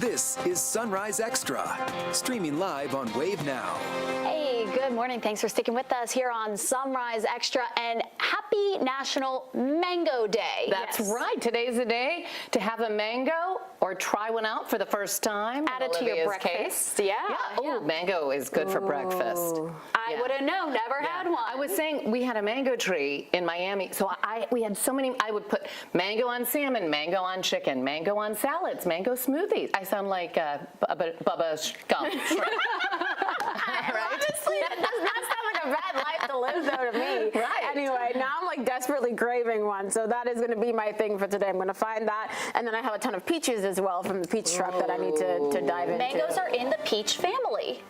This is Sunrise Extra, streaming live on Wave Now. Hey, good morning. Thanks for sticking with us here on Sunrise Extra, and happy National Mango Day. That's right. Today's the day to have a mango or try one out for the first time. Add it to your breakfast. Yeah. Oh, mango is good for breakfast. I would have known. Never had one. I was saying we had a mango tree in Miami, so we had so many. I would put mango on salmon, mango on chicken, mango on salads, mango smoothies. I sound like Bubba Gump. Honestly, that does not sound like a bad life to live, though, to me. Right. Anyway, now I'm like desperately craving one, so that is going to be my thing for today. I'm going to find that, and then I have a ton of peaches as well from the peach truck that I need to dive into. Mangoes are in the peach family.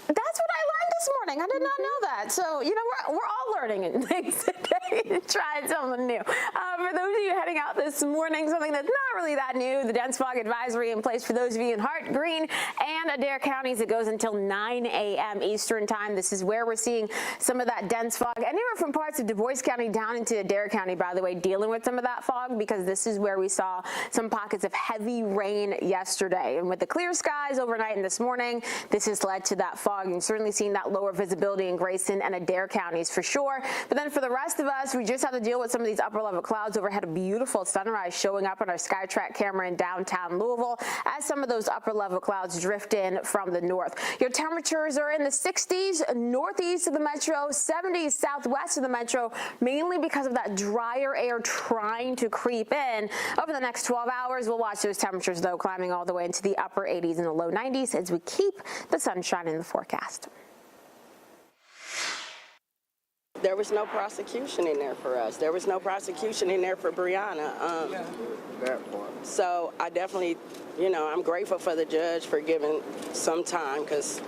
That's what I learned this morning. I did not know that. So, you know, we're all learning things today, trying something new. For those of you heading out this morning, something that's not really that new, the dense fog advisory in place for those of you in Hart, Greene, and Adair counties. It goes until 9 a.m. Eastern time. This is where we're seeing some of that dense fog, anywhere from parts of Du Bois County down into Adair County, by the way, dealing with some of that fog, because this is where we saw some pockets of heavy rain yesterday. And with the clear skies overnight and this morning, this has led to that fog, and certainly seeing that lower visibility in Grayson and Adair counties for sure. But then for the rest of us, we just have to deal with some of these upper level clouds overhead. A beautiful sunrise showing up on our SkyTrack camera in downtown Louisville as some of those upper level clouds drift in from the north. Your temperatures are in the 60s northeast of the metro, 70s southwest of the metro, mainly because of that drier air trying to creep in. Over the next 12 hours, we'll watch those temperatures, though, climbing all the way into the upper 80s and the low 90s as we keep the sunshine in the forecast. There was no prosecution in there for us. There was no prosecution in there for Breonna. So I definitely, I'm grateful for the judge for giving some time, because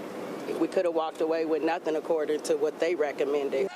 we could have walked away with nothing according to what they recommended.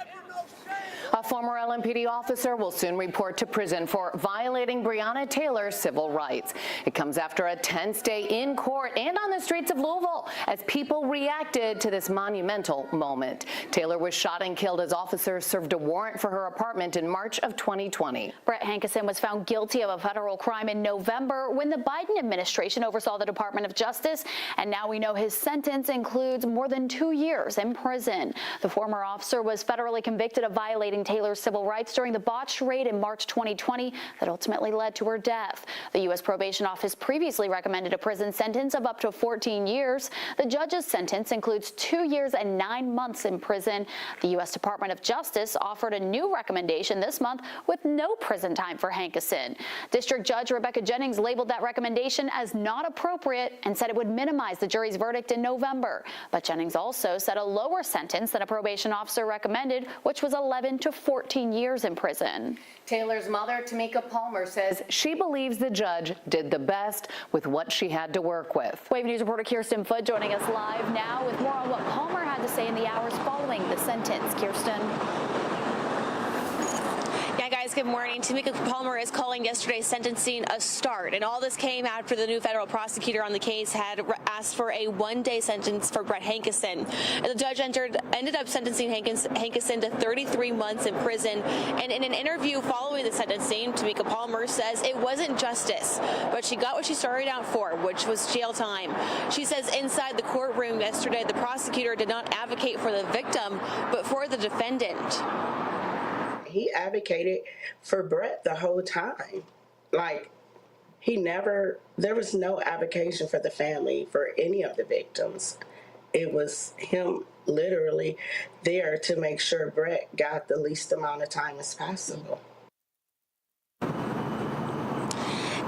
A former LMPD officer will soon report to prison for violating Breonna Taylor's civil rights. It comes after a tense day in court and on the streets of Louisville as people reacted to this monumental moment. Taylor was shot and killed as officers served a warrant for her apartment in March of 2020. Brett Hankison was found guilty of a federal crime in November when the Biden administration oversaw the Department of Justice, and now we know his sentence includes more than 2 years in prison. The former officer was federally convicted of violating Taylor's civil rights during the botched raid in March 2020 that ultimately led to her death. The U.S. Probation Office previously recommended a prison sentence of up to 14 years. The judge's sentence includes 2 years and 9 months in prison. The U.S. Department of Justice offered a new recommendation this month with no prison time for Hankison. District Judge Rebecca Jennings labeled that recommendation as not appropriate and said it would minimize the jury's verdict in November. But Jennings also set a lower sentence than a probation officer recommended, which was 11 to 14 years in prison. Taylor's mother, Tamika Palmer, says she believes the judge did the best with what she had to work with. Wave News reporter Kirsten Foote joining us live now with more on what Palmer had to say in the hours following the sentence. Kirsten. Yeah, guys, good morning. Tamika Palmer is calling yesterday's sentencing a start, and all this came after the new federal prosecutor on the case had asked for a one-day sentence for Brett Hankison. And the judge ended up sentencing Hankison to 33 months in prison. And in an interview following the sentencing, Tamika Palmer says it wasn't justice, but she got what she started out for, which was jail time. She says inside the courtroom yesterday, the prosecutor did not advocate for the victim, but for the defendant. He advocated for Brett the whole time. Like, there was no advocacy for the family, for any of the victims. It was him literally there to make sure Brett got the least amount of time as possible.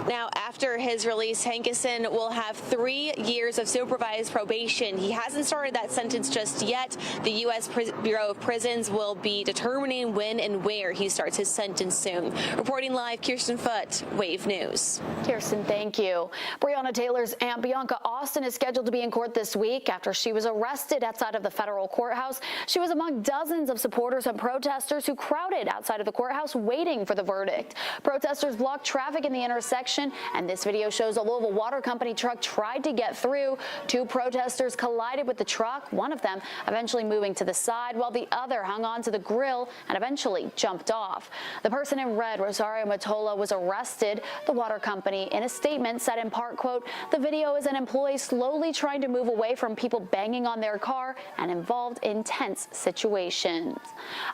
Now, after his release, Hankison will have 3 years of supervised probation. He hasn't started that sentence just yet. The U.S. Bureau of Prisons will be determining when and where he starts his sentence soon. Reporting live, Kirsten Foote, Wave News. Kirsten, thank you. Breonna Taylor's aunt Bianca Austin is scheduled to be in court this week after she was arrested outside of the federal courthouse. She was among dozens of supporters and protesters who crowded outside of the courthouse waiting for the verdict. Protesters blocked traffic in the intersection And this video shows a Louisville Water Company truck tried to get through. Two protesters collided with the truck, one of them eventually moving to the side while the other hung on to the grill and eventually jumped off. The person in red, Rosario Matola, was arrested. The water company in a statement said in part, quote, "The video is an employee slowly trying to move away from people banging on their car and involved in tense situations."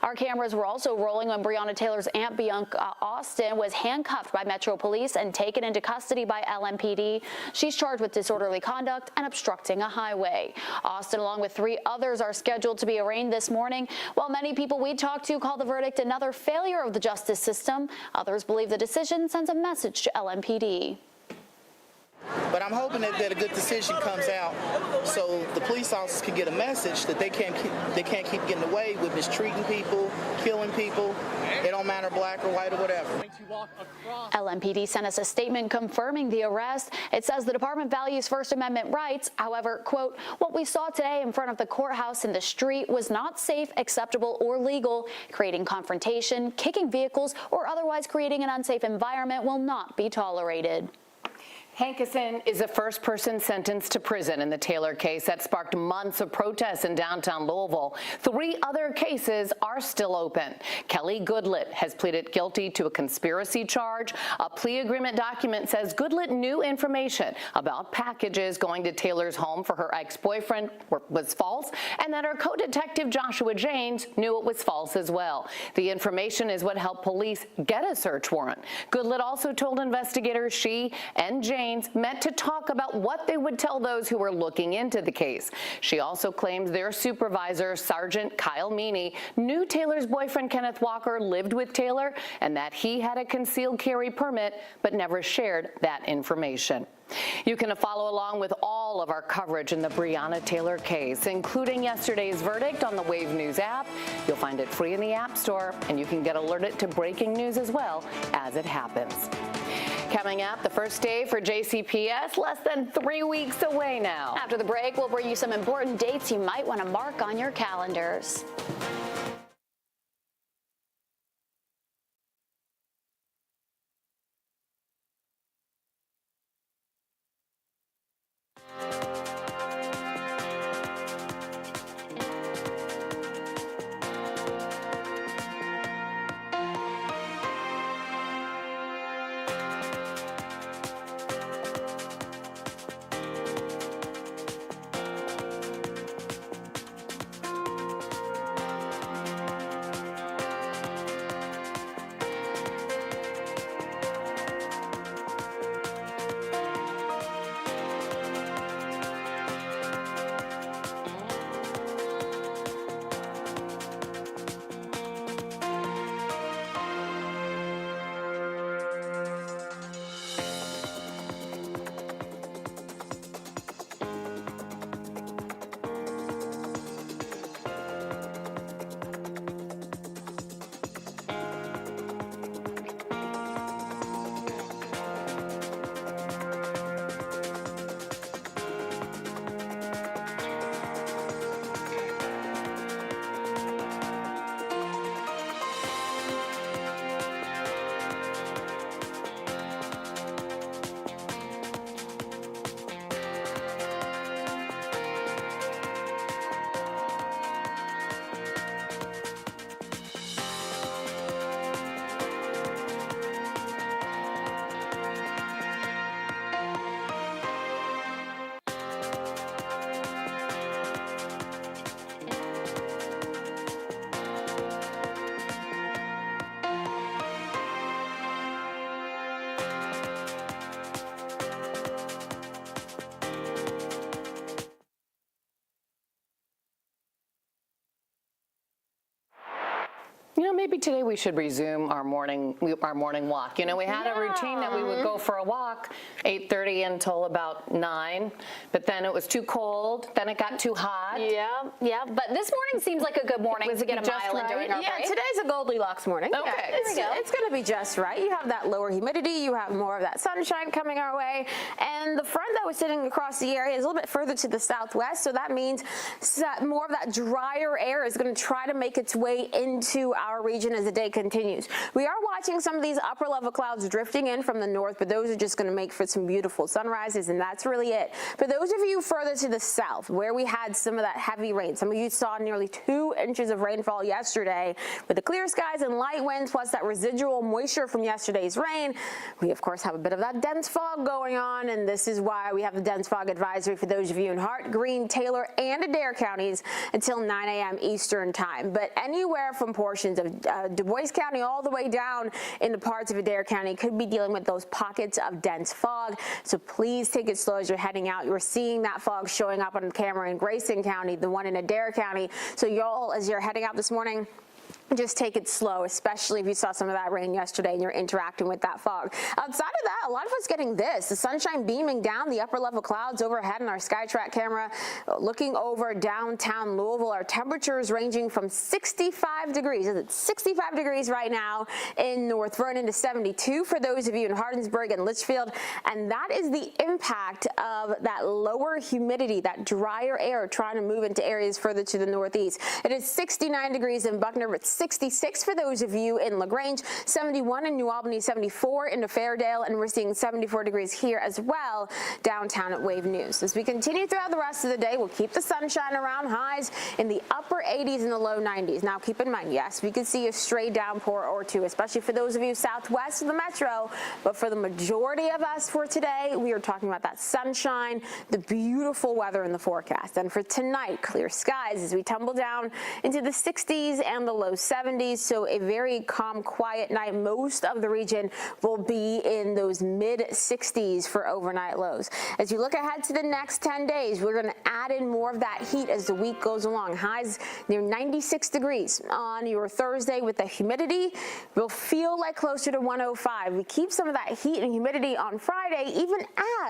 Our cameras were also rolling when Breonna Taylor's aunt Bianca Austin was handcuffed by Metro Police and taken into custody by LMPD. She's charged with disorderly conduct and obstructing a highway. Austin, along with 3 others, are scheduled to be arraigned this morning. While many people we talked to call the verdict another failure of the justice system, others believe the decision sends a message to LMPD. But I'm hoping that a good decision comes out so the police officers can get a message that they can't keep getting away with mistreating people, killing people. It don't matter black or white or whatever. LMPD sent us a statement confirming the arrest. It says the department values First Amendment rights. However, quote, "What we saw today in front of the courthouse in the street was not safe, acceptable, or legal. Creating confrontation, kicking vehicles, or otherwise creating an unsafe environment will not be tolerated." Hankison is the first person sentenced to prison in the Taylor case that sparked months of protests in downtown Louisville. 3 other cases are still open. Kelly Goodlett has pleaded guilty to a conspiracy charge. A plea agreement document says Goodlett knew information about packages going to Taylor's home for her ex-boyfriend was false, and that her co-detective Joshua James knew it was false as well. The information is what helped police get a search warrant. Goodlett also told investigators she and James met to talk about what they would tell those who were looking into the case. She also claims their supervisor, Sergeant Kyle Meany, knew Taylor's boyfriend Kenneth Walker lived with Taylor and that he had a concealed carry permit but never shared that information. You can follow along with all of our coverage in the Breonna Taylor case, including yesterday's verdict on the Wave News app. You'll find it free in the App Store, and you can get alerted to breaking news as well as it happens. Coming up, the first day for JCPS, less than 3 weeks away now. After the break, we'll bring you some important dates you might want to mark on your calendars. You know, maybe today we should resume our morning walk. You know, we had a routine that we would go for a walk 8:30 until about 9, but then it was too cold, then it got too hot. Yeah, but this morning seems like a good morning to get a mile in during our break. Yeah, today's a Goldilocks morning. Okay. Yeah, it's going to be just right. You have that lower humidity, you have more of that sunshine coming our way, and the front that was sitting across the area is a little bit further to the southwest, so that means that more of that drier air is going to try to make its way into our region as the day continues. We are watching some of these upper level clouds drifting in from the north, but those are just going to make for some beautiful sunrises, and that's really it. For those of you further to the south, where we had some of that heavy rain, some of you saw nearly 2 inches of rainfall yesterday with the clear skies and light winds, plus that residual moisture from yesterday's rain. We, of course, have a bit of that dense fog going on, and this is why we have the dense fog advisory for those of you in Hart, Greene, Taylor, and Adair counties until 9 a.m. Eastern time. But anywhere from portions of Du Bois County all the way down into parts of Adair County could be dealing with those pockets of dense fog. So please take it slow as you're heading out. You're seeing that fog showing up on camera in Grayson County, the one in Adair County. So y'all, as you're heading out this morning, just take it slow, especially if you saw some of that rain yesterday and you're interacting with that fog. Outside of that, a lot of us getting this, the sunshine beaming down, the upper level clouds overhead in our SkyTrack camera. Looking over downtown Louisville, our temperatures ranging from 65 degrees. It's 65 degrees right now in North Vernon to 72 for those of you in Hardinsburg and Litchfield. And that is the impact of that lower humidity, that drier air trying to move into areas further to the northeast. It is 69 degrees in Buckner, but 66 for those of you in LaGrange, 71 in New Albany, 74 into Fairdale, and we're seeing 74 degrees here as well downtown at Wave News. As we continue throughout the rest of the day, we'll keep the sunshine around, highs in the upper 80s and the low 90s. Now keep in mind, yes, we could see a stray downpour or two, especially for those of you southwest of the metro, but for the majority of us for today, we are talking about that sunshine, the beautiful weather in the forecast. And for tonight, clear skies as we tumble down into the 60s and the low 70s, so a very calm, quiet night. Most of the region will be in those mid 60s for overnight lows. As you look ahead to the next 10 days, we're going to add in more of that heat as the week goes along. Highs near 96 degrees on your Thursday with the humidity. Will feel like closer to 105. We keep some of that heat and humidity on Friday, even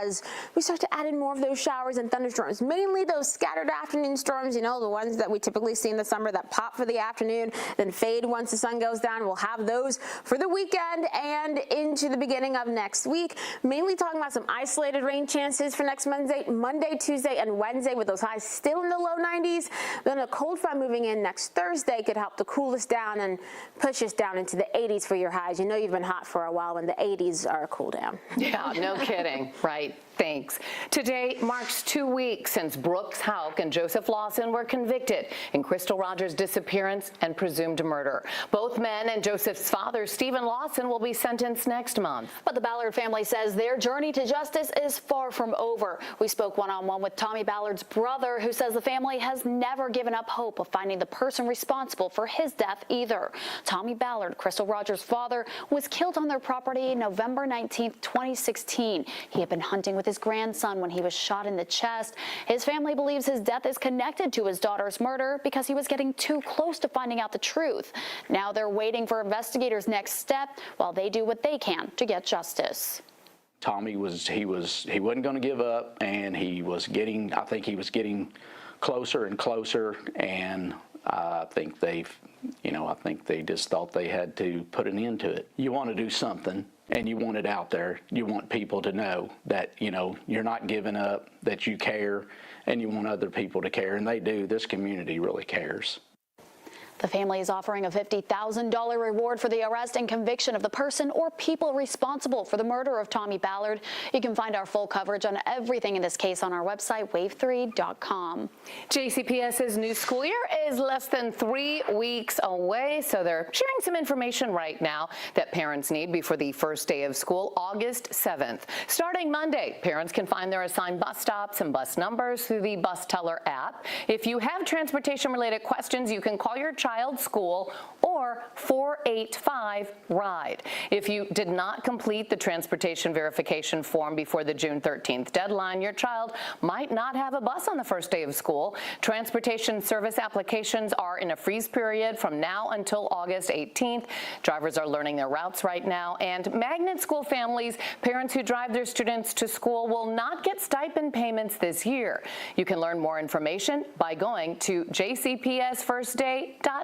as we start to add in more of those showers and thunderstorms, mainly those scattered afternoon storms, you know, the ones that we typically see in the summer that pop for the afternoon, then fade once the sun goes down. We'll have those for the weekend and into the beginning of next week. Mainly talking about some isolated rain chances for next Monday, Tuesday, and Wednesday with those highs still in the low 90s. Then a cold front moving in next Thursday could help to cool us down and push us down into the 80s for your highs. You know you've been hot for a while when the 80s are a cool down. Yeah, no kidding. Right. Thanks. Today marks 2 weeks since Brooks Houck and Joseph Lawson were convicted in Crystal Rogers' disappearance and presumed murder. Both men and Joseph's father, Stephen Lawson, will be sentenced next month. But the Ballard family says their journey to justice is far from over. We spoke one-on-one with Tommy Ballard's brother, who says the family has never given up hope of finding the person responsible for his death either. Tommy Ballard, Crystal Rogers' father, was killed on their property November 19th, 2016. He had been hunting with his grandson when he was shot in the chest. His family believes his death is connected to his daughter's murder because he was getting too close to finding out the truth. Now they're waiting for investigators' next step while they do what they can to get justice. Tommy he wasn't going to give up, and I think he was getting closer and closer, and I think they just thought they had to put an end to it. You want to do something, and you want it out there. You want people to know that, you're not giving up, that you care, and you want other people to care, and they do. This community really cares. The family is offering a $50,000 reward for the arrest and conviction of the person or people responsible for the murder of Tommy Ballard. You can find our full coverage on everything in this case on our website, wave3.com. JCPS's new school year is less than 3 weeks away, so they're sharing some information right now that parents need before the first day of school, August 7th. Starting Monday, parents can find their assigned bus stops and bus numbers through the Bus Teller app. If you have transportation-related questions, you can call your child's school or 485-RIDE. If you did not complete the transportation verification form before the June 13th deadline, your child might not have a bus on the first day of school. Transportation service applications are in a freeze period from now until August 18th. Drivers are learning their routes right now, and magnet school families, parents who drive their students to school, will not get stipend payments this year. You can learn more information by going to jcpsfirstday.com.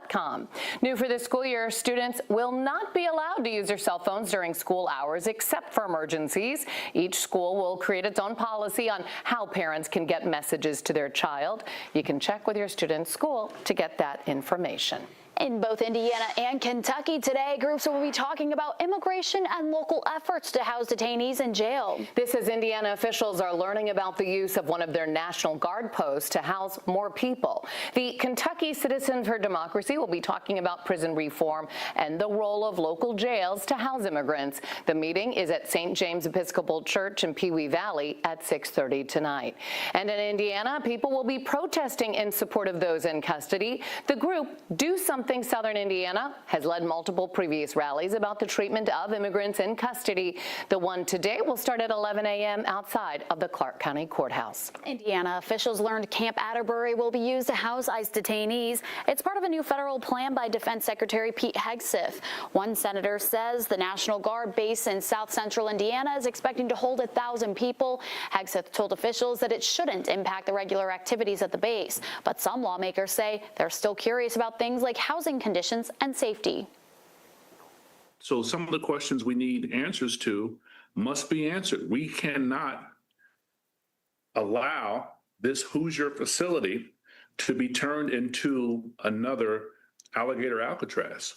New for this school year, students will not be allowed to use their cell phones during school hours except for emergencies. Each school will create its own policy on how parents can get messages to their child. You can check with your student's school to get that information. In both Indiana and Kentucky today, groups will be talking about immigration and local efforts to house detainees in jail. This as Indiana officials are learning about the use of one of their National Guard posts to house more people. The Kentucky Citizens for Democracy will be talking about prison reform and the role of local jails to house immigrants. The meeting is at St. James Episcopal Church in Pewee Valley at 6:30 tonight. And in Indiana, people will be protesting in support of those in custody. The group Do Something Southern Indiana has led multiple previous rallies about the treatment of immigrants in custody. The one today will start at 11 a.m. outside of the Clark County Courthouse. Indiana officials learned Camp Atterbury will be used to house ICE detainees. It's part of a new federal plan by Defense Secretary Pete Hegseth. One senator says the National Guard base in South Central Indiana is expecting to hold 1,000 people. Hegseth told officials that it shouldn't impact the regular activities at the base, but some lawmakers say they're still curious about things like housing conditions and safety. So some of the questions we need answers to must be answered. We cannot allow this Hoosier facility to be turned into another Alligator Alcatraz.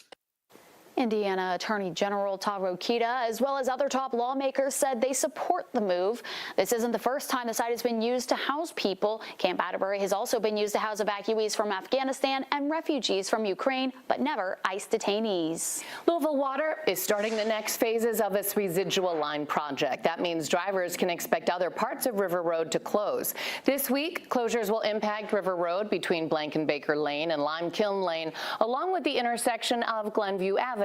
Indiana Attorney General Todd Rokita, as well as other top lawmakers, said they support the move. This isn't the first time the site has been used to house people. Camp Atterbury has also been used to house evacuees from Afghanistan and refugees from Ukraine, but never ICE detainees. Louisville Water is starting the next phases of its residual line project. That means drivers can expect other parts of River Road to close. This week, closures will impact River Road between Blankenbaker Lane and Lime Kiln Lane, along with the intersection of Glenview Avenue.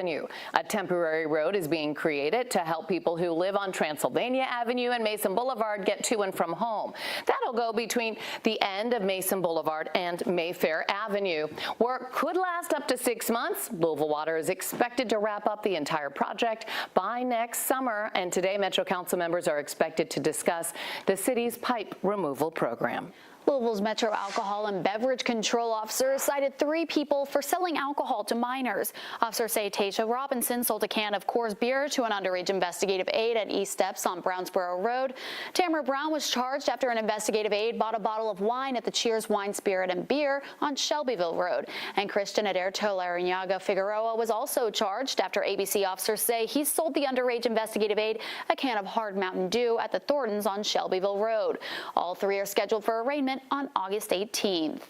A temporary road is being created to help people who live on Transylvania Avenue and Mason Boulevard get to and from home. That'll go between the end of Mason Boulevard and Mayfair Avenue. Work could last up to 6 months. Louisville Water is expected to wrap up the entire project by next summer, and today Metro Council members are expected to discuss the city's pipe removal program. Louisville's Metro Alcohol and Beverage Control Officer cited 3 people for selling alcohol to minors. Officers say Tasha Robinson sold a can of Coors beer to an underage investigative aide at East Steps on Brownsboro Road. Tamara Brown was charged after an investigative aide bought a bottle of wine at the Cheers Wine, Spirit, and Beer on Shelbyville Road. And Christian Aderto Larinaga Figueroa was also charged after ABC officers say he sold the underage investigative aide a can of Hard Mountain Dew at the Thorntons on Shelbyville Road. All 3 are scheduled for arraignment on August 18th.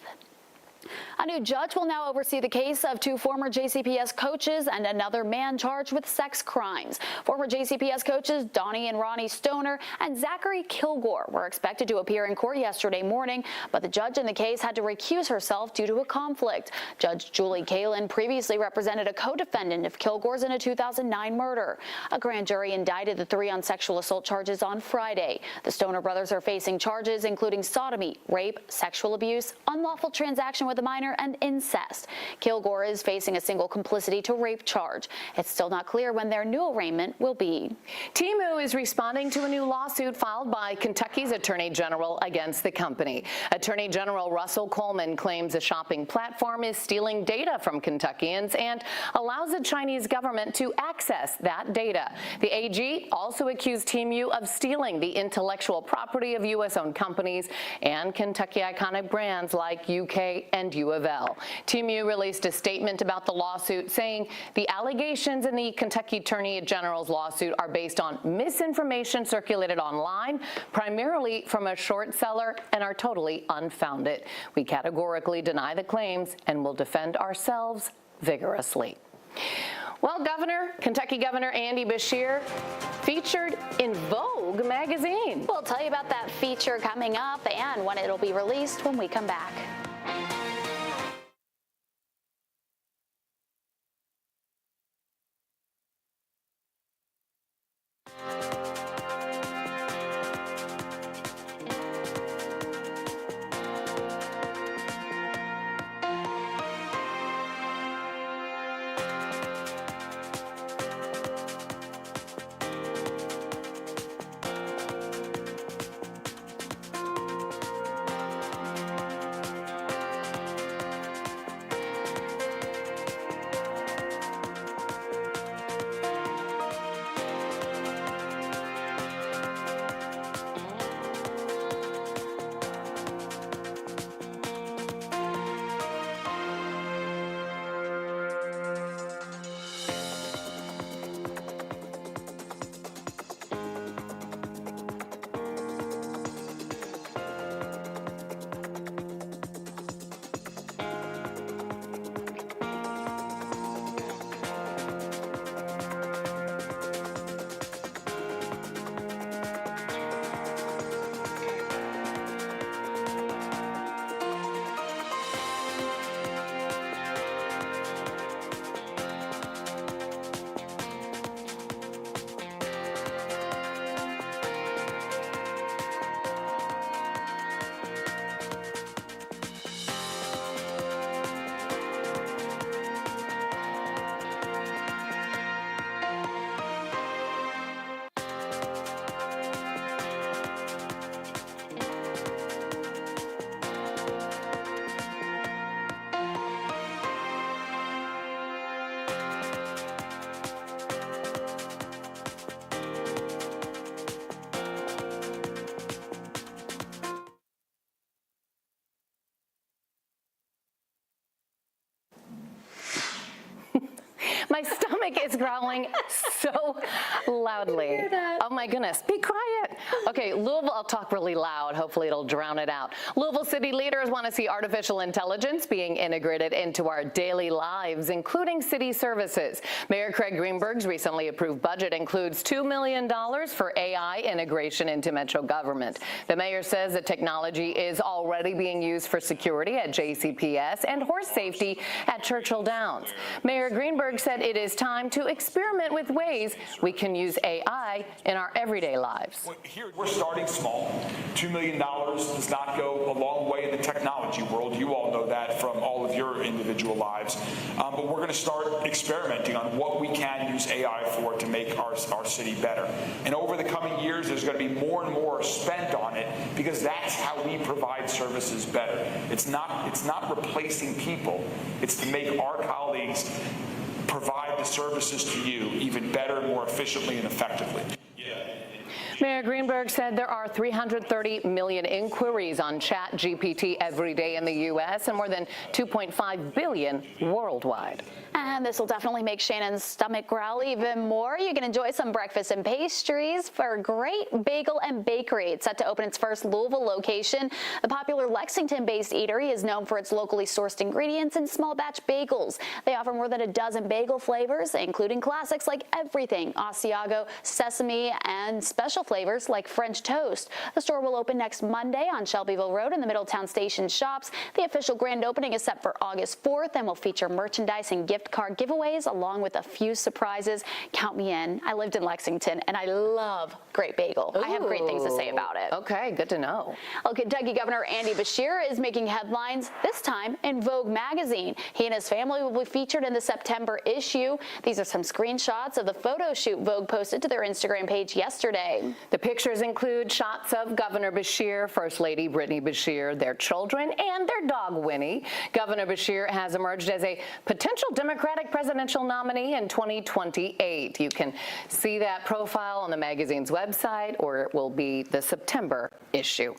A new judge will now oversee the case of 2 former JCPS coaches and another man charged with sex crimes. Former JCPS coaches Donnie and Ronnie Stoner and Zachary Kilgore were expected to appear in court yesterday morning, but the judge in the case had to recuse herself due to a conflict. Judge Julie Kalin previously represented a co-defendant of Kilgore's in a 2009 murder. A grand jury indicted the 3 on sexual assault charges on Friday. The Stoner brothers are facing charges including sodomy, rape, sexual abuse, unlawful transaction with a minor, and incest. Kilgore is facing a single complicity to rape charge. It's still not clear when their new arraignment will be. Temu is responding to a new lawsuit filed by Kentucky's Attorney General against the company. Attorney General Russell Coleman claims a shopping platform is stealing data from Kentuckians and allows the Chinese government to access that data. The AG also accused Temu of stealing the intellectual property of U.S.-owned companies and Kentucky iconic brands like UK and U of L. Temu released a statement about the lawsuit saying the allegations in the Kentucky Attorney General's lawsuit are based on misinformation circulated online, primarily from a short seller, and are totally unfounded. We categorically deny the claims and will defend ourselves vigorously. Well, Kentucky Governor Andy Beshear featured in Vogue magazine. We'll tell you about that feature coming up and when it'll be released when we come back. My stomach is growling so loudly. Oh my goodness, be quiet. Okay, Louisville, I'll talk really loud. Hopefully it'll drown it out. Louisville city leaders want to see artificial intelligence being integrated into our daily lives, including city services. Mayor Craig Greenberg's recently approved budget includes $2 million for AI integration into metro government. The mayor says the technology is already being used for security at JCPS and horse safety at Churchill Downs. Mayor Greenberg said it is time to experiment with ways we can use AI in our everyday lives. Here, we're starting small. $2 million does not go a long way in the technology world. You all know that from all of your individual lives. But we're going to start experimenting on what we can use AI for to make our city better. And over the coming years, there's going to be more and more spent on it because that's how we provide services better. It's not replacing people. It's to make our colleagues provide the services to you even better, more efficiently, and effectively. Mayor Greenberg said there are 330 million inquiries on ChatGPT every day in the U.S. and more than 2.5 billion worldwide. And this will definitely make Shannon's stomach growl even more. You can enjoy some breakfast and pastries for Great Bagel and Bakery. It's set to open its first Louisville location. The popular Lexington-based eatery is known for its locally sourced ingredients and small batch bagels. They offer more than a dozen bagel flavors, including classics like everything, Asiago, sesame, and special flavors like French toast. The store will open next Monday on Shelbyville Road in the Middletown Station shops. The official grand opening is set for August 4th and will feature merchandise and gift card giveaways along with a few surprises. Count me in. I lived in Lexington and I love Great Bagel. I have great things to say about it. Okay, good to know. Well, Kentucky Governor Andy Beshear is making headlines, this time in Vogue magazine. He and his family will be featured in the September issue. These are some screenshots of the photo shoot Vogue posted to their Instagram page yesterday. The pictures include shots of Governor Beshear, First Lady Brittany Beshear, their children, and their dog Winnie. Governor Beshear has emerged as a potential Democratic presidential nominee in 2028. You can see that profile on the magazine's website, or it will be the September issue.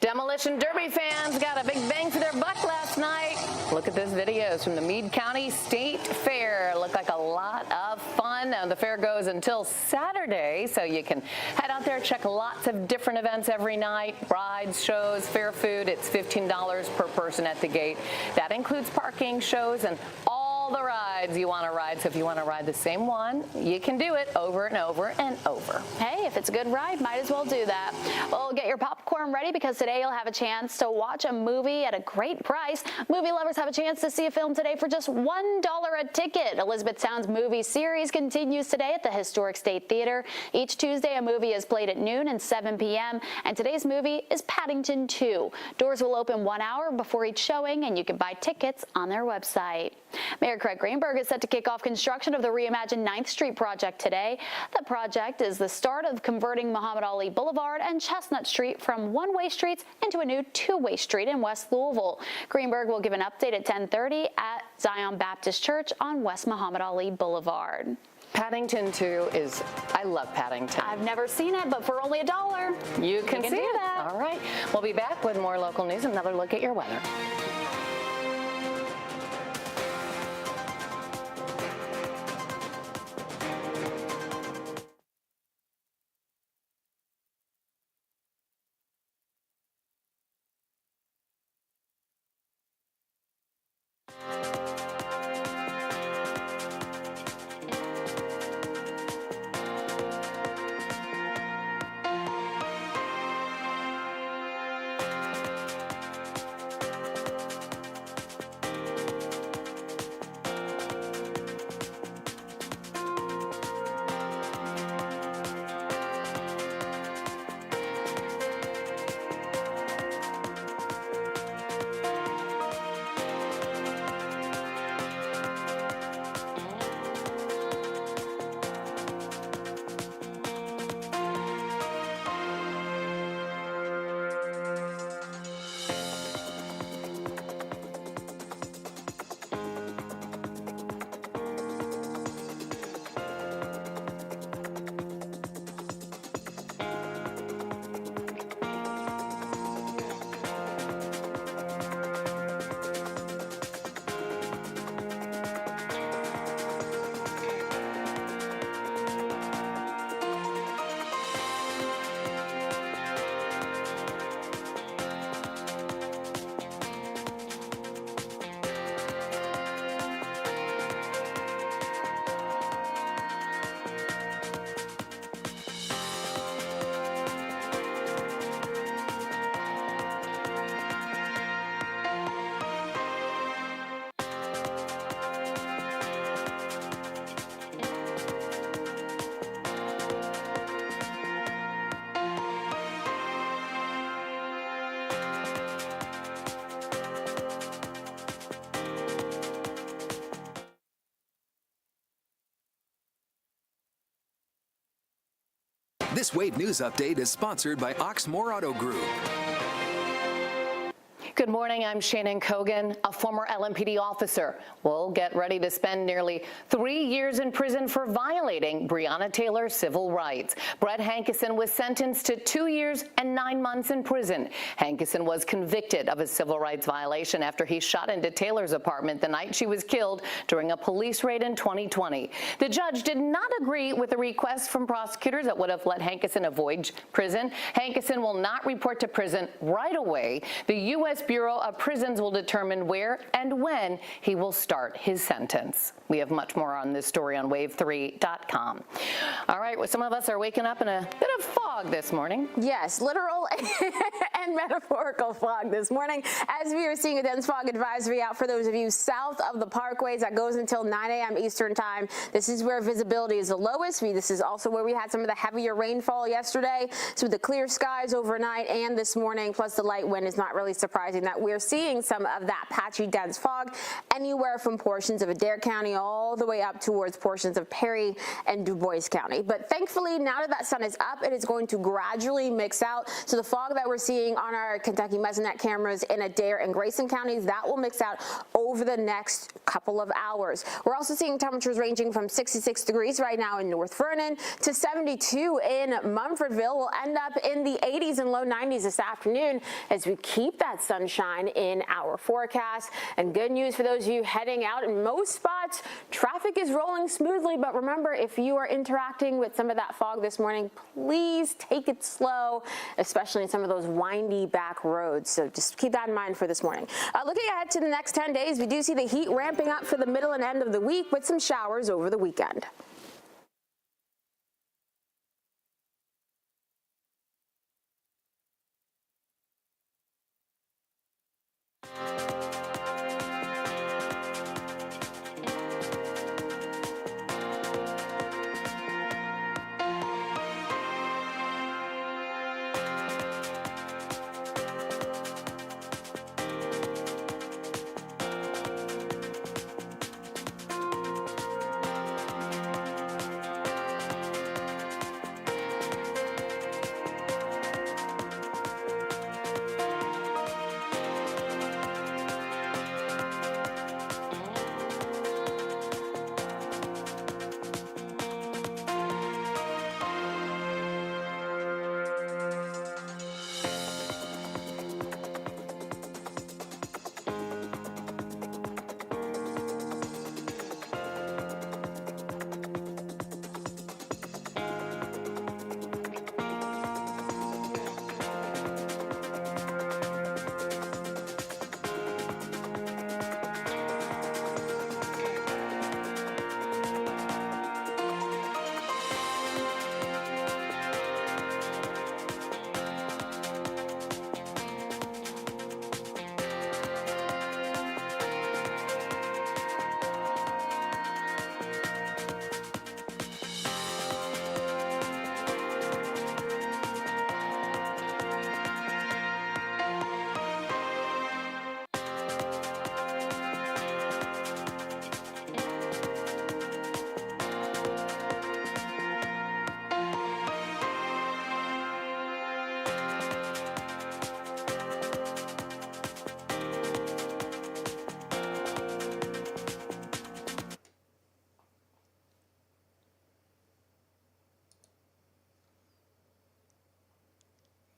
Demolition Derby fans got a big bang for their buck last night. Look at this videos from the Meade County State Fair. Looked like a lot of fun. Now, the fair goes until Saturday, so you can head out there, check lots of different events every night, rides, shows, fair food. It's $15 per person at the gate. That includes parking, shows, and all the rides you want to ride. So if you want to ride the same one, you can do it over and over and over. Hey, if it's a good ride, might as well do that. Well, get your popcorn ready because today you'll have a chance to watch a movie at a great price. Movie lovers have a chance to see a film today for just $1 a ticket. Elizabethtown's movie series continues today at the Historic State Theater. Each Tuesday, a movie is played at noon and 7 p.m., and today's movie is Paddington 2. Doors will open 1 hour before each showing, and you can buy tickets on their website. Mayor Craig Greenberg is set to kick off construction of the reimagined 9th Street project today. The project is the start of converting Muhammad Ali Boulevard and Chestnut Street from one-way streets into a new two-way street in West Louisville. Greenberg will give an update at 10:30 at Zion Baptist Church on West Muhammad Ali Boulevard. Paddington 2 is, I love Paddington. I've never seen it, but for only $1, you can see do it. that. All right. We'll be back with more local news and another look at your weather. This Wave News update is sponsored by Oxmoor Auto Group. Good morning, I'm Shannon Kogan. A former LMPD officer will get ready to spend nearly 3 years in prison for violating Breonna Taylor's civil rights. Brett Hankison was sentenced to 2 years and 9 months in prison. Hankison was convicted of a civil rights violation after he shot into Taylor's apartment the night she was killed during a police raid in 2020. The judge did not agree with a request from prosecutors that would have let Hankison avoid prison. Hankison will not report to prison right away. The U.S. Bureau of Prisons will determine where and when he will start his sentence. We have much more on this story on wave3.com. All right, well, some of us are waking up in a bit of fog this morning. Yes, literal and metaphorical fog this morning, as we are seeing a dense fog advisory out for those of you south of the parkways. That goes until 9 a.m. Eastern time. This is where visibility is the lowest. This is also where we had some of the heavier rainfall yesterday. So with the clear skies overnight and this morning, plus the light wind, is not really surprising that we're seeing some of that patchy dense fog anywhere from portions of Adair County all the way up towards portions of Perry and Du Bois County. But thankfully, now that that sun is up, it is going to gradually mix out. So the fog that we're seeing on our Kentucky Mesonet cameras in Adair and Grayson counties, that will mix out over the next couple of hours. We're also seeing temperatures ranging from 66 degrees right now in North Vernon to 72 in Mumfordville. We'll end up in the 80s and low 90s this afternoon as we keep that sunshine in our forecast. And good news for those of you heading out. In most spots, traffic is rolling smoothly, but remember, if you are interacting with some of that fog this morning, please take it slow, especially in some of those windy back roads. So just keep that in mind for this morning. Looking ahead to the next 10 days, we do see the heat ramping up for the middle and end of the week with some showers over the weekend.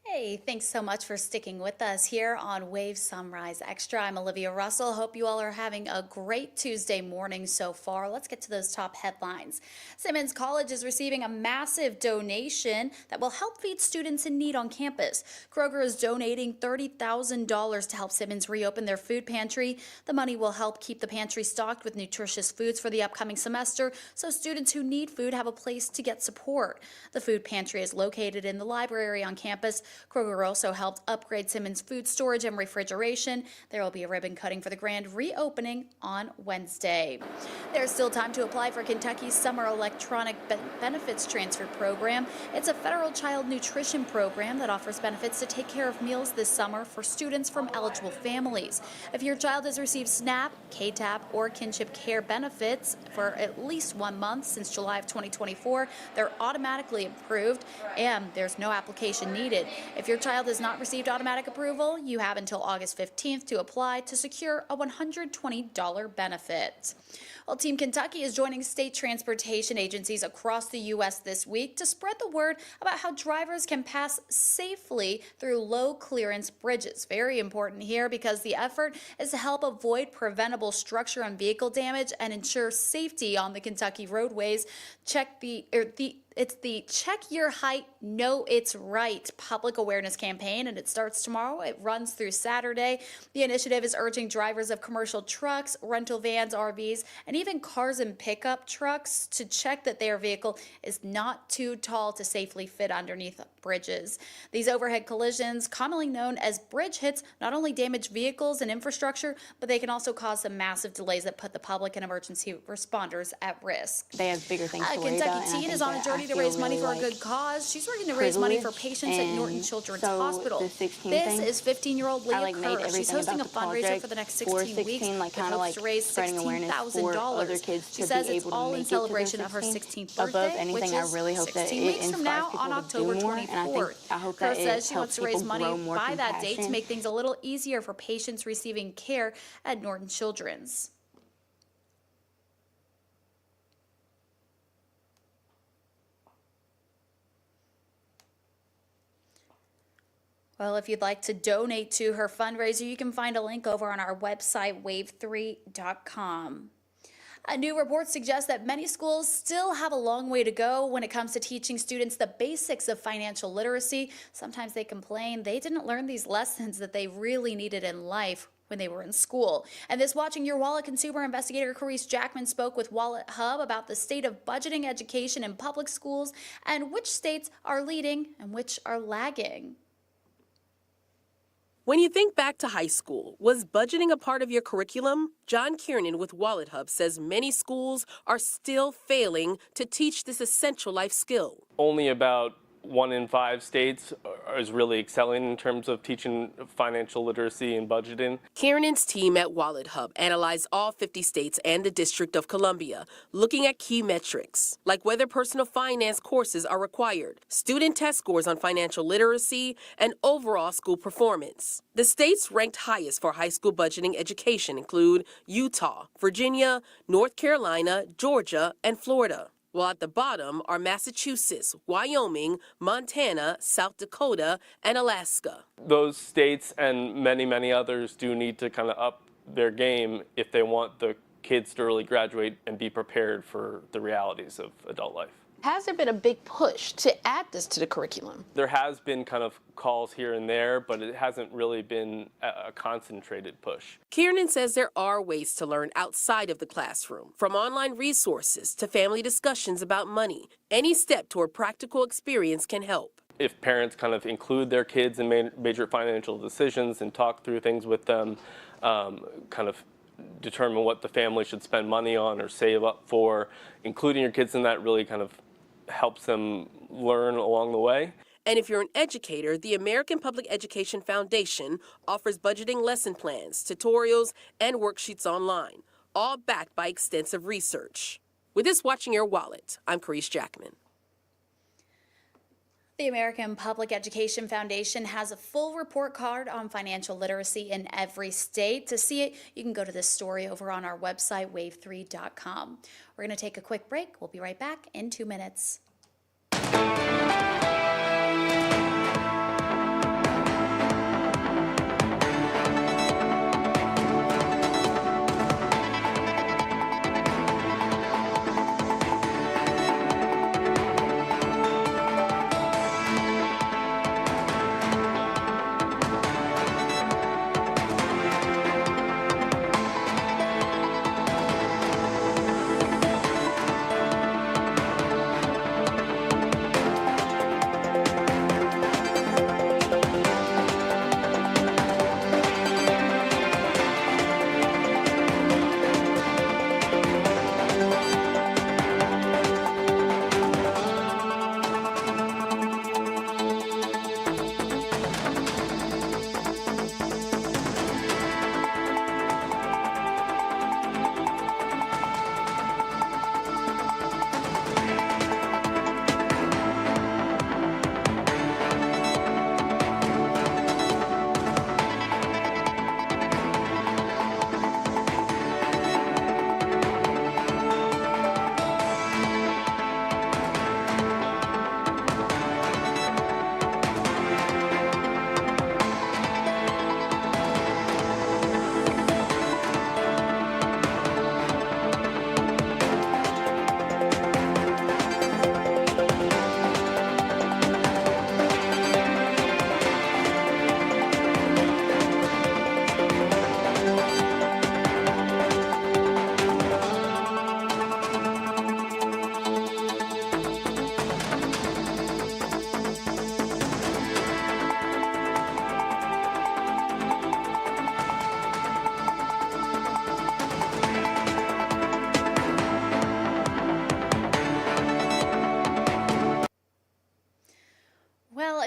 Hey, thanks so much for sticking with us here on Wave Sunrise Extra. I'm Olivia Russell. Hope you all are having a great Tuesday morning so far. Let's get to those top headlines. Simmons College is receiving a massive donation that will help feed students in need on campus. Kroger is donating $30,000 to help Simmons reopen their food pantry. The money will help keep the pantry stocked with nutritious foods for the upcoming semester, so students who need food have a place to get support. The food pantry is located in the library on campus. Kroger Kroger also helped upgrade Simmons food storage and refrigeration. There will be a ribbon cutting for the grand reopening on Wednesday. There's still time to apply for Kentucky's Summer Electronic Benefits Transfer Program. It's a federal child nutrition program that offers benefits to take care of meals this summer for students from eligible families. If your child has received SNAP, KTAP, or kinship care benefits for at least 1 month since July of 2024, they're automatically approved and there's no application needed. If your child has not received automatic approval, you have until August 15th to apply to secure a $120 benefit. Well, Team Kentucky is joining state transportation agencies across the U.S. this week to spread the word about how drivers can pass safely through low clearance bridges. Very important here because the effort is to help avoid preventable structure and vehicle damage and ensure safety on the Kentucky roadways. It's the Check Your Height, Know It's Right public awareness campaign, and it starts tomorrow. It runs through Saturday. The initiative is urging drivers of commercial trucks, rental vans, RVs, and even cars and pickup trucks to check that their vehicle is not too tall to safely fit underneath bridges. These overhead collisions, commonly known as bridge hits, not only damage vehicles and infrastructure, but they can also cause some massive delays that put the public and emergency responders at risk. They have bigger things to A worry about. Kentucky teen is on a journey to raise money for a good cause. She's working to raise money for patients at Norton Children's Hospital. This is 15-year-old Leah Kerr. She's hosting a fundraiser for the next 16 weeks that hopes to raise $16,000. She says it's all in celebration of her 16th birthday, which is 16 weeks from now on October 24th. Kerr says she wants to raise money by that date to make things a little easier for patients receiving care at Norton Children's. Well, if you'd like to donate to her fundraiser, you can find a link over on our website, wave3.com. A new report suggests that many schools still have a long way to go when it comes to teaching students the basics of financial literacy. Sometimes they complain they didn't learn these lessons that they really needed in life when they were in school. And this Watching Your Wallet consumer investigator Carice Jackman spoke with Wallet Hub about the state of budgeting education in public schools and which states are leading and which are lagging. When you think back to high school, was budgeting a part of your curriculum? John Kiernan with Wallet Hub says many schools are still failing to teach this essential life skill. Only about 1 in 5 states is really excelling in terms of teaching financial literacy and budgeting. Kiernan's team at Wallet Hub analyzed all 50 states and the District of Columbia, looking at key metrics, like whether personal finance courses are required, student test scores on financial literacy, and overall school performance. The states ranked highest for high school budgeting education include Utah, Virginia, North Carolina, Georgia, and Florida. While at the bottom are Massachusetts, Wyoming, Montana, South Dakota, and Alaska. Those states and many, many others do need to kind of up their game if they want the kids to really graduate and be prepared for the realities of adult life. Has there been a big push to add this to the curriculum? There has been kind of calls here and there, but it hasn't really been a concentrated push. Kiernan says there are ways to learn outside of the classroom, from online resources to family discussions about money. Any step toward practical experience can help. If parents kind of include their kids in major financial decisions and talk through things with them, kind of determine what the family should spend money on or save up for, including your kids in that really kind of helps them learn along the way. And if you're an educator, the American Public Education Foundation offers budgeting lesson plans, tutorials, and worksheets online, all backed by extensive research. With this Watching Your Wallet, I'm Carice Jackman. The American Public Education Foundation has a full report card on financial literacy in every state. To see it, you can go to this story over on our website, wave3.com. We're going to take a quick break. We'll be right back in 2 minutes.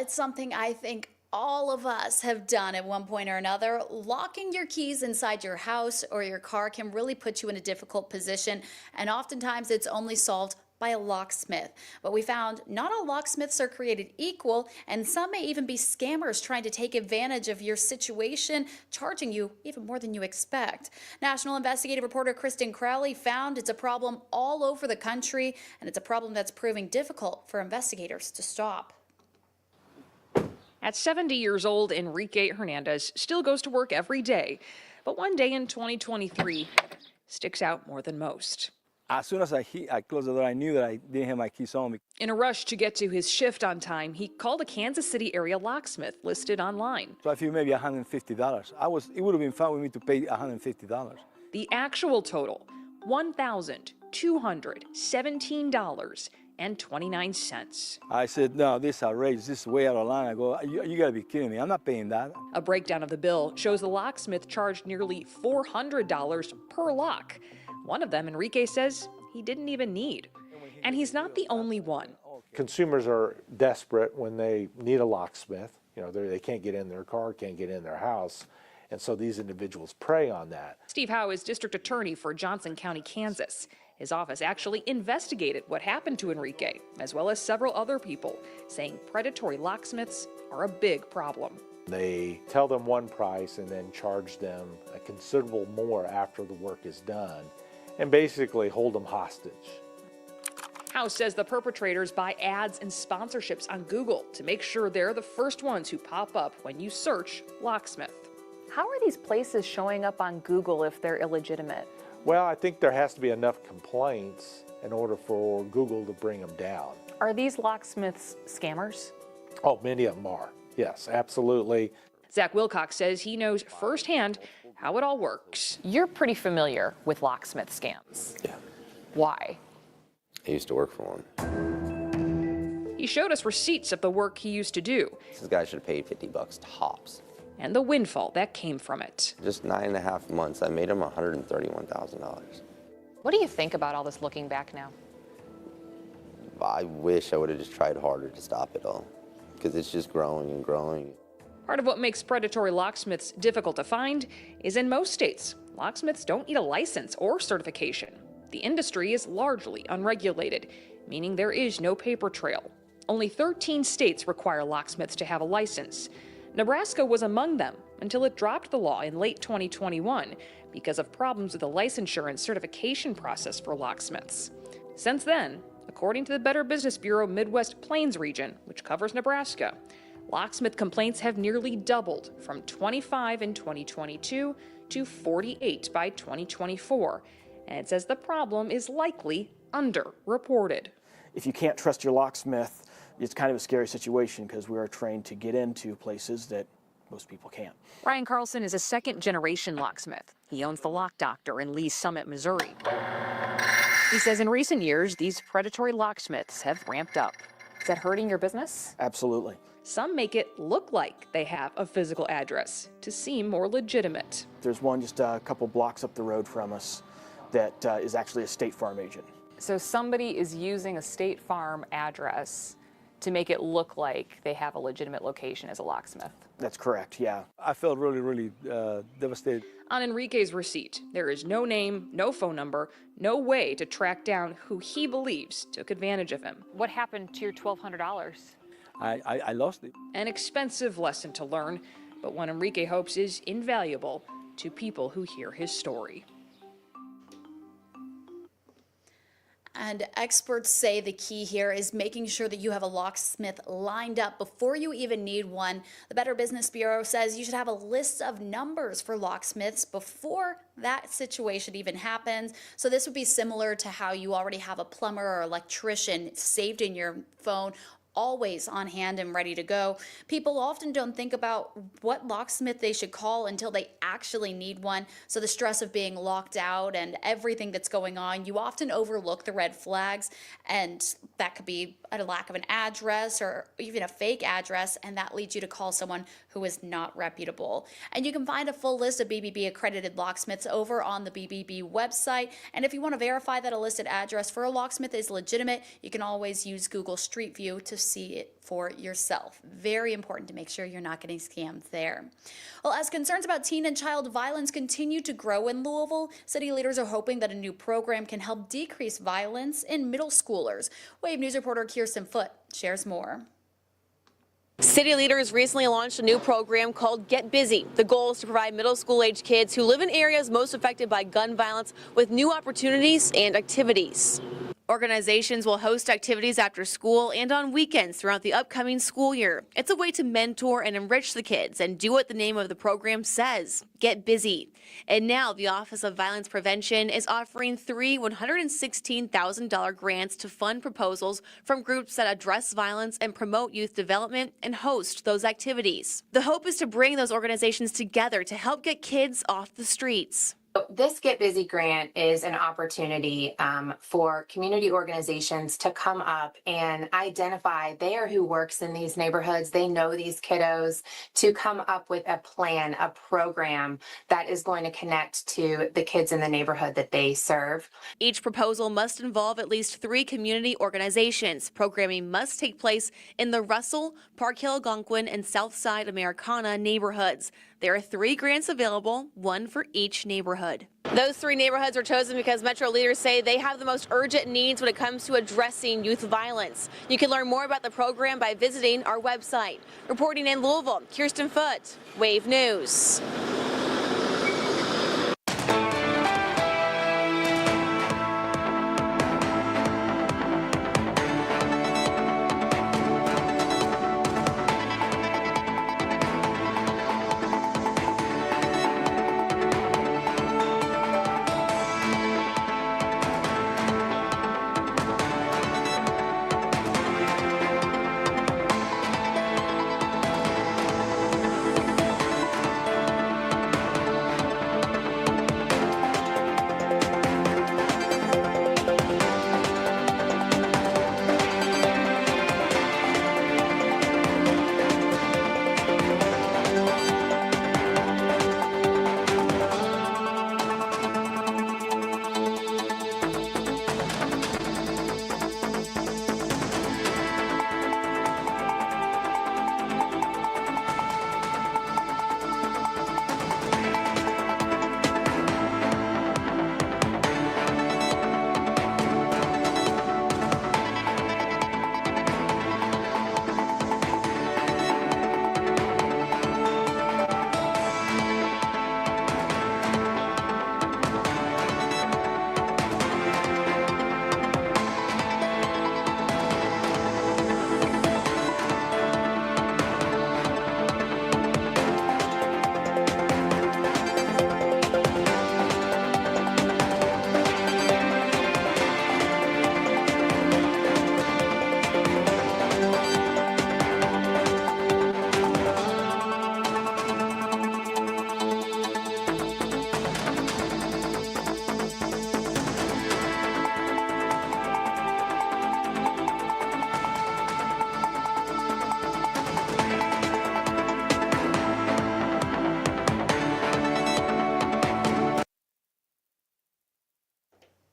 it's something I think all of us have done at one point or another. Locking your keys inside your house or your car can really put you in a difficult position, and oftentimes it's only solved by a locksmith. But we found not all locksmiths are created equal, and some may even be scammers trying to take advantage of your situation, charging you even more than you expect. National investigative reporter Kristen Crowley found it's a problem all over the country, and it's a problem that's proving difficult for investigators to stop. At 70 years old, Enrique Hernandez still goes to work every day, but one day in 2023 sticks out more than most. As soon as I closed the door, I knew that I didn't have my keys on me. In a rush to get to his shift on time, he called a Kansas City area locksmith listed online. So I figured maybe $150. It would have been fine with me to pay $150. The actual total, $1,217.29. I said, no, this is outrageous. This is way out of line. I go, you gotta be kidding me. I'm not paying that. A breakdown of the bill shows the locksmith charged nearly $400 per lock. One of them, Enrique says, he didn't even need. And he's not the only one. Consumers are desperate when they need a locksmith. You know, they can't get in their car, can't get in their house. And so these individuals prey on that. Steve Howe is district attorney for Johnson County, Kansas. His office actually investigated what happened to Enrique, as well as several other people, saying predatory locksmiths are a big problem. They tell them one price and then charge them a considerable more after the work is done, and basically hold them hostage. House says the perpetrators buy ads and sponsorships on Google to make sure they're the first ones who pop up when you search locksmith. How are these places showing up on Google if they're illegitimate? Well, I think there has to be enough complaints in order for Google to bring them down. Are these locksmiths scammers? Oh, many of them are. Yes, absolutely. Zach Wilcox says he knows firsthand how it all works. You're pretty familiar with locksmith scams. Yeah. Why? I used to work for one. He showed us receipts of the work he used to do. This guy should have paid $50 tops. And the windfall that came from it. Just 9.5 months, I made him $131,000. What do you think about all this looking back now? I wish I would have just tried harder to stop it all, because it's just growing and growing. Part of what makes predatory locksmiths difficult to find is in most states, locksmiths don't need a license or certification. The industry is largely unregulated, meaning there is no paper trail. Only 13 states require locksmiths to have a license. Nebraska was among them until it dropped the law in late 2021 because of problems with the licensure and certification process for locksmiths. Since then, according to the Better Business Bureau Midwest Plains region, which covers Nebraska, locksmith complaints have nearly doubled from 25 in 2022 to 48 by 2024. And it says the problem is likely underreported. If you can't trust your locksmith, it's kind of a scary situation because we are trained to get into places that most people can't. Ryan Carlson is a second-generation locksmith. He owns the Lock Doctor in Lee's Summit, Missouri. He says in recent years, these predatory locksmiths have ramped up. Is that hurting your business? Absolutely. Some make it look like they have a physical address to seem more legitimate. There's one just a couple blocks up the road from us that is actually a State Farm agent. So somebody is using a State Farm address to make it look like they have a legitimate location as a locksmith. That's correct, yeah. I felt really devastated. On Enrique's receipt, there is no name, no phone number, no way to track down who he believes took advantage of him. What happened to your $1,200? I lost it. An expensive lesson to learn, but one Enrique hopes is invaluable to people who hear his story. And experts say the key here is making sure that you have a locksmith lined up before you even need one. The Better Business Bureau says you should have a list of numbers for locksmiths before that situation even happens. So this would be similar to how you already have a plumber or electrician saved in your phone, always on hand and ready to go. People often don't think about what locksmith they should call until they actually need one. So the stress of being locked out and everything that's going on, you often overlook the red flags, and that could be a lack of an address or even a fake address, and that leads you to call someone who is not reputable. And you can find a full list of BBB accredited locksmiths over on the BBB website. And if you want to verify that a listed address for a locksmith is legitimate, you can always use Google Street View to see it for yourself. Very important to make sure you're not getting scammed there. Well, as concerns about teen and child violence continue to grow in Louisville, city leaders are hoping that a new program can help decrease violence in middle schoolers. Wave News reporter Kirsten Foote shares more. City leaders recently launched a new program called Get Busy. The goal is to provide middle school age kids who live in areas most affected by gun violence with new opportunities and activities. Organizations will host activities after school and on weekends throughout the upcoming school year. It's a way to mentor and enrich the kids and do what the name of the program says, get busy. And now the Office of Violence Prevention is offering 3 $116,000 grants to fund proposals from groups that address violence and promote youth development and host those activities. The hope is to bring those organizations together to help get kids off the streets. This Get Busy grant is an opportunity for community organizations to come up and identify there who works in these neighborhoods. They know these kiddos, to come up with a plan, a program that is going to connect to the kids in the neighborhood that they serve. Each proposal must involve at least 3 community organizations. Programming must take place in the Russell, Park Hill, Algonquin, and Southside Americana neighborhoods. There are 3 grants available, 1 for each neighborhood. Those 3 neighborhoods were chosen because Metro leaders say they have the most urgent needs when it comes to addressing youth violence. You can learn more about the program by visiting our website. Reporting in Louisville, Kirsten Foote, Wave News.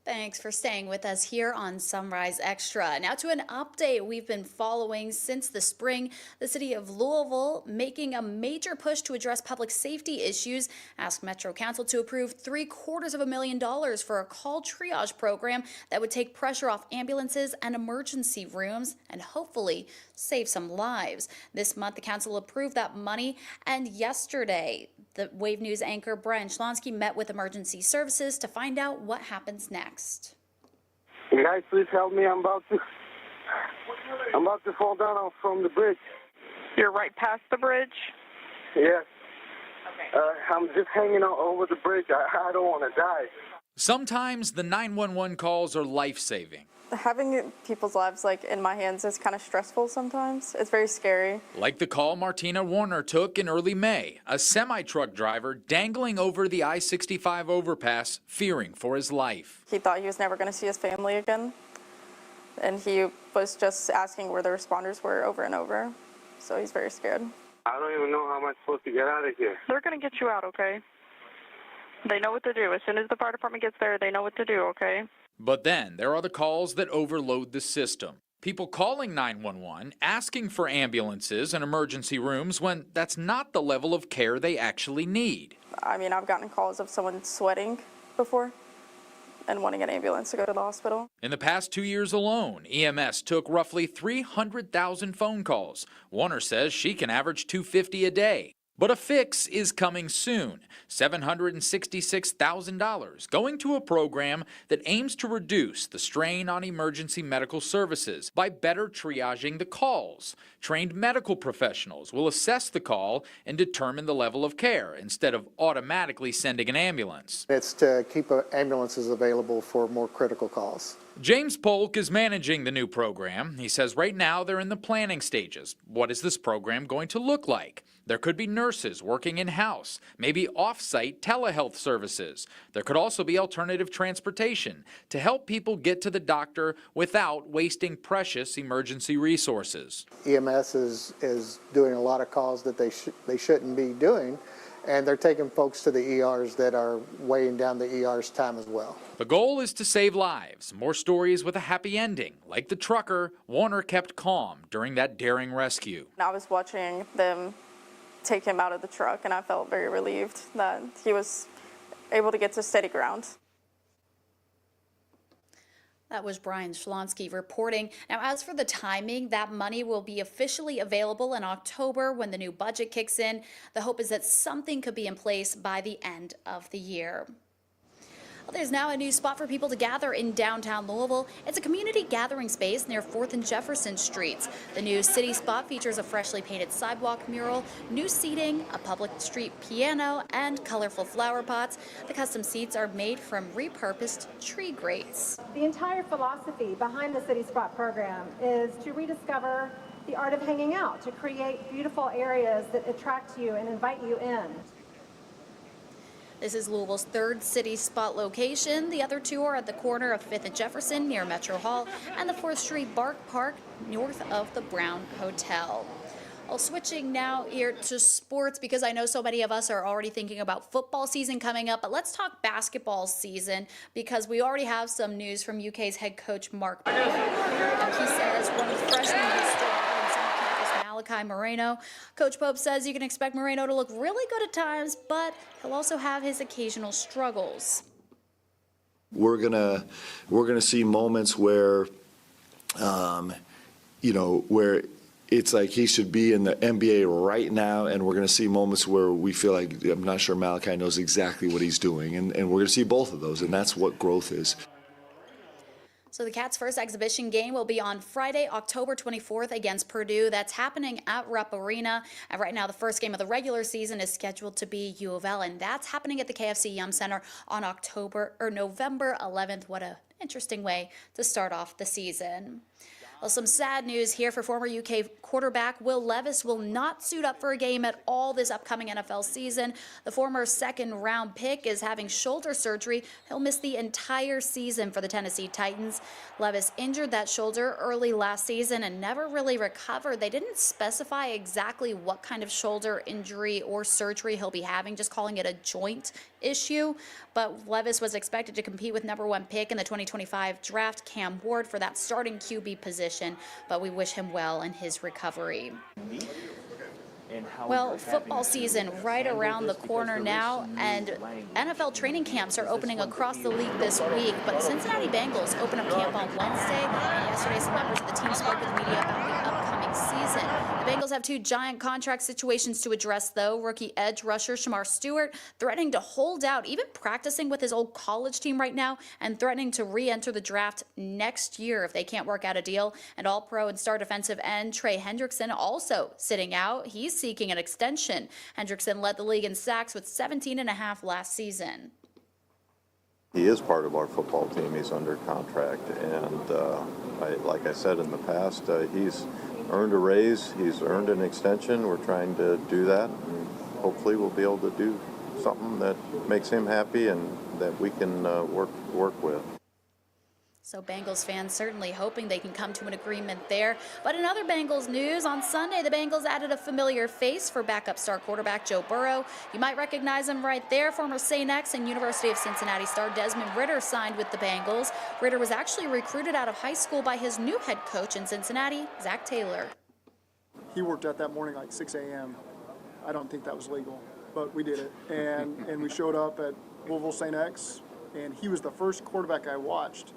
Thanks for staying with us here on Sunrise Extra. Now to an update we've been following since the spring. The city of Louisville making a major push to address public safety issues, asked Metro Council to approve $750,000 for a call triage program that would take pressure off ambulances and emergency rooms and hopefully save some lives. This month, the council approved that money, and yesterday, the Wave News anchor Brian Schlonsky met with emergency services to find out what happens next. Hey guys, please help me. I'm about to fall down from the bridge. You're right past the bridge? Yes. Okay. I'm just hanging out over the bridge. I don't want to die. Sometimes the 911 calls are life-saving. Having people's lives in my hands is kind of stressful sometimes. It's very scary. Like the call Martina Warner took in early May, a semi-truck driver dangling over the I-65 overpass, fearing for his life. He thought he was never going to see his family again, and he was just asking where the responders were over and over, so he's very scared. I don't even know how I'm supposed to get out of here. They're going to get you out, okay? They know what to do. As soon as the fire department gets there, they know what to do, okay? But then there are the calls that overload the system. People calling 911, asking for ambulances and emergency rooms when that's not the level of care they actually need. I mean, I've gotten calls of someone sweating before and wanting an ambulance to go to the hospital. In the past 2 years alone, EMS took roughly 300,000 phone calls. Warner says she can average 250 a day. But a fix is coming soon, $766,000 going to a program that aims to reduce the strain on emergency medical services by better triaging the calls. Trained medical professionals will assess the call and determine the level of care instead of automatically sending an ambulance. It's to keep ambulances available for more critical calls. James Polk is managing the new program. He says right now they're in the planning stages. What is this program going to look like? There could be nurses working in-house, maybe off-site telehealth services. There could also be alternative transportation to help people get to the doctor without wasting precious emergency resources. EMS is doing a lot of calls that they shouldn't be doing, and they're taking folks to the ERs that are weighing down the ER's time as well. The goal is to save lives. More stories with a happy ending. Like the trucker, Warner kept calm during that daring rescue. I was watching them take him out of the truck, and I felt very relieved that he was able to get to steady ground. That was Brian Schlonsky reporting. Now, as for the timing, that money will be officially available in October when the new budget kicks in. The hope is that something could be in place by the end of the year. Well, there's now a new spot for people to gather in downtown Louisville. It's a community gathering space near 4th and Jefferson Streets. The new city spot features a freshly painted sidewalk mural, new seating, a public street piano, and colorful flower pots. The custom seats are made from repurposed tree grates. The entire philosophy behind the City Spot program is to rediscover the art of hanging out, to create beautiful areas that attract you and invite you in. This is Louisville's third city spot location. The other two are at the corner of 5th and Jefferson near Metro Hall and the 4th Street Bark Park north of the Brown Hotel. Well, switching now here to sports because I know so many of us are already thinking about football season coming up, but let's talk basketball season because we already have some news from UK's head coach Mark Pope. He says one of the freshmen Malachi Moreno. Coach Pope says you can expect Moreno to look really good at times, but he'll also have his occasional struggles. We're gonna see moments where, where it's like he should be in the NBA right now, and we're gonna see moments where we feel like I'm not sure Malachi knows exactly what he's doing, and we're gonna see both of those, and that's what growth is. So the Cats' first exhibition game will be on Friday, October 24th against Purdue. That's happening at Rupp Arena. And right now, the first game of the regular season is scheduled to be U of L, and that's happening at the KFC Yum Center on November 11th. What an interesting way to start off the season. Well, some sad news here for former UK quarterback Will Levis will not suit up for a game at all this upcoming NFL season. The former second-round pick is having shoulder surgery. He'll miss the entire season for the Tennessee Titans. Levis injured that shoulder early last season and never really recovered. They didn't specify exactly what kind of shoulder injury or surgery he'll be having, just calling it a joint issue. But Levis was expected to compete with #1 pick in the 2025 draft, Cam Ward, for that starting QB position, but we wish him well in his recovery. Well, football season right around the corner now, and NFL training camps are opening across the league this week, but the Cincinnati Bengals open up camp on Wednesday, and yesterday some members of the team spoke with the media about the upcoming season. The Bengals have two giant contract situations to address, though. Rookie edge rusher Shamar Stewart threatening to hold out, even practicing with his old college team right now, and threatening to re-enter the draft next year if they can't work out a deal. And all-pro and star defensive end Trey Hendrickson also sitting out. He's seeking an extension. Hendrickson led the league in sacks with 17.5 last season. He is part of our football team. He's under contract, and like I said in the past, he's earned a raise, he's earned an extension. We're trying to do that, and hopefully we'll be able to do something that makes him happy and that we can work with. So Bengals fans certainly hoping they can come to an agreement there. But in other Bengals news, on Sunday, the Bengals added a familiar face for backup star quarterback Joe Burrow. You might recognize him right there. Former St. X and University of Cincinnati star Desmond Ridder signed with the Bengals. Ridder was actually recruited out of high school by his new head coach in Cincinnati, Zach Taylor. He worked out that morning like 6 a.m. I don't think that was legal, but we did it. And we showed up at Louisville St. X, and he was the first quarterback I watched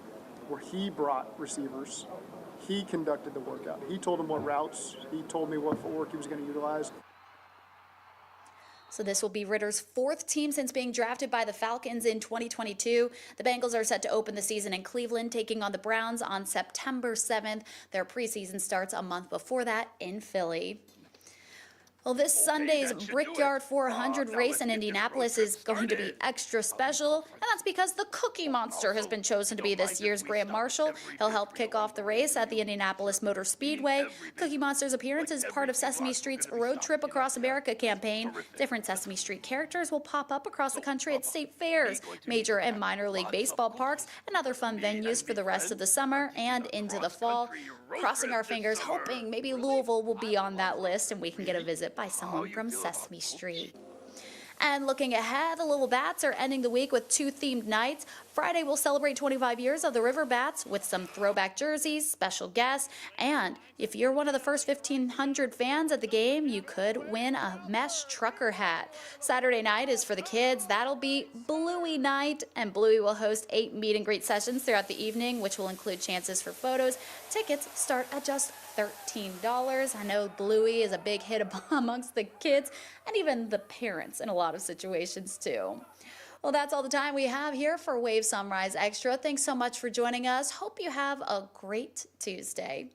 where he brought receivers. He conducted the workout. He told them what routes. He told me what footwork he was going to utilize. So this will be Ritter's fourth team since being drafted by the Falcons in 2022. The Bengals are set to open the season in Cleveland, taking on the Browns on September 7th. Their preseason starts a month before that in Philly. Well, this Sunday's Brickyard 400 race in Indianapolis is going to be extra special, and that's because the Cookie Monster has been chosen to be this year's Grand Marshal. He'll help kick off the race at the Indianapolis Motor Speedway. Cookie Monster's appearance is part of Sesame Street's Road Trip Across America campaign. Different Sesame Street characters will pop up across the country at state fairs, major and minor league baseball parks, and other fun venues for the rest of the summer and into the fall. Crossing our fingers, hoping maybe Louisville will be on that list and we can get a visit by someone from Sesame Street. And looking ahead, the Louisville Bats are ending the week with two themed nights. Friday will celebrate 25 years of the River Bats with some throwback jerseys, special guests, and if you're one of the first 1,500 fans at the game, you could win a mesh trucker hat. Saturday night is for the kids. That'll be Bluey night, and Bluey will host 8 meet and greet sessions throughout the evening, which will include chances for photos. Tickets start at just $13. I know Bluey is a big hit amongst the kids and even the parents in a lot of situations too. Well, that's all the time we have here for Wave Sunrise Extra. Thanks so much for joining us. Hope you have a great Tuesday.